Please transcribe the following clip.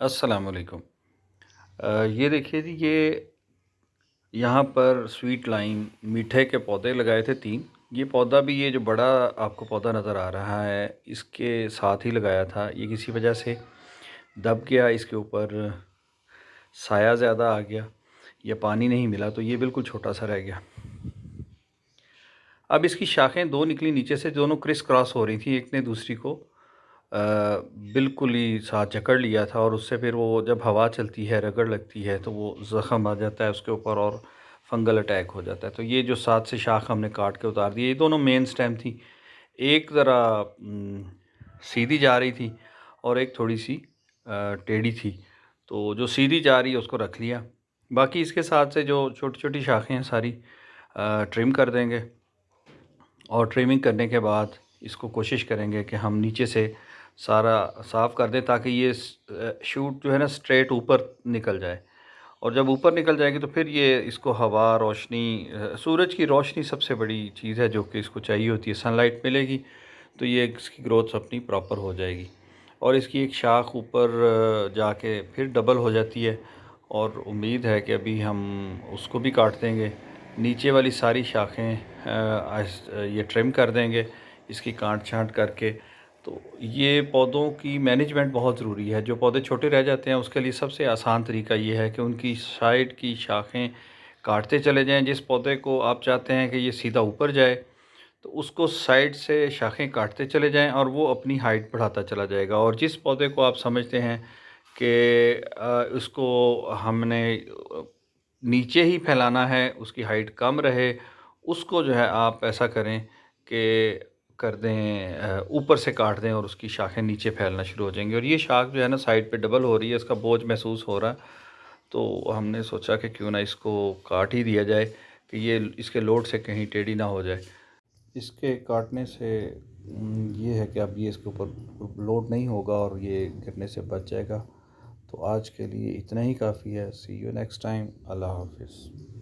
अस्सलाम वालेकुम। ये देखिए जी, ये यहाँ पर स्वीट लाइम मीठे के पौधे लगाए थे 3। ये पौधा भी, ये जो बड़ा आपको पौधा नज़र आ रहा है, इसके साथ ही लगाया था। ये किसी वजह से दब गया, इसके ऊपर साया ज़्यादा आ गया या पानी नहीं मिला, तो ये बिल्कुल छोटा सा रह गया। अब इसकी शाखें 2 निकली नीचे से, दोनों क्रिस क्रॉस हो रही थी, एक ने दूसरी को बिल्कुल ही साथ जकड़ लिया था, और उससे फिर वो जब हवा चलती है, रगड़ लगती है, तो वो ज़ख़म आ जाता है उसके ऊपर और फंगल अटैक हो जाता है। तो ये जो साथ से शाख हमने काट के उतार दी, ये दोनों मेन स्टेम थी। एक ज़रा सीधी जा रही थी और एक थोड़ी सी टेढ़ी थी। तो जो सीधी जा रही है उसको रख लिया, बाकी इसके साथ से जो छोटी छोटी शाखें हैं सारी ट्रिम कर देंगे। और ट्रिमिंग करने के बाद इसको कोशिश करेंगे कि हम नीचे से सारा साफ़ कर दें, ताकि ये शूट जो है ना स्ट्रेट ऊपर निकल जाए। और जब ऊपर निकल जाएगी तो फिर ये इसको हवा, रोशनी, सूरज की रोशनी सबसे बड़ी चीज़ है जो कि इसको चाहिए होती है। सनलाइट मिलेगी तो ये इसकी ग्रोथ अपनी प्रॉपर हो जाएगी। और इसकी एक शाख ऊपर जाके फिर डबल हो जाती है, और उम्मीद है कि अभी हम उसको भी काट देंगे। नीचे वाली सारी शाखें ये ट्रिम कर देंगे, इसकी काट छाँट करके। तो ये पौधों की मैनेजमेंट बहुत ज़रूरी है। जो पौधे छोटे रह जाते हैं उसके लिए सबसे आसान तरीका ये है कि उनकी साइड की शाखें काटते चले जाएं। जिस पौधे को आप चाहते हैं कि ये सीधा ऊपर जाए, तो उसको साइड से शाखें काटते चले जाएं और वो अपनी हाइट बढ़ाता चला जाएगा। और जिस पौधे को आप समझते हैं कि उसको हमने नीचे ही फैलाना है, उसकी हाइट कम रहे, उसको जो है आप ऐसा करें कि कर दें, ऊपर से काट दें और उसकी शाखें नीचे फैलना शुरू हो जाएंगी। और ये शाख जो है ना साइड पे डबल हो रही है, इसका बोझ महसूस हो रहा है। तो हमने सोचा कि क्यों ना इसको काट ही दिया जाए कि ये इसके लोड से कहीं टेढ़ी ना हो जाए। इसके काटने से ये है कि अब ये इसके ऊपर लोड नहीं होगा और ये गिरने से बच जाएगा। तो आज के लिए इतना ही काफ़ी है। सी यू नेक्स्ट टाइम। अल्लाह हाफिज़।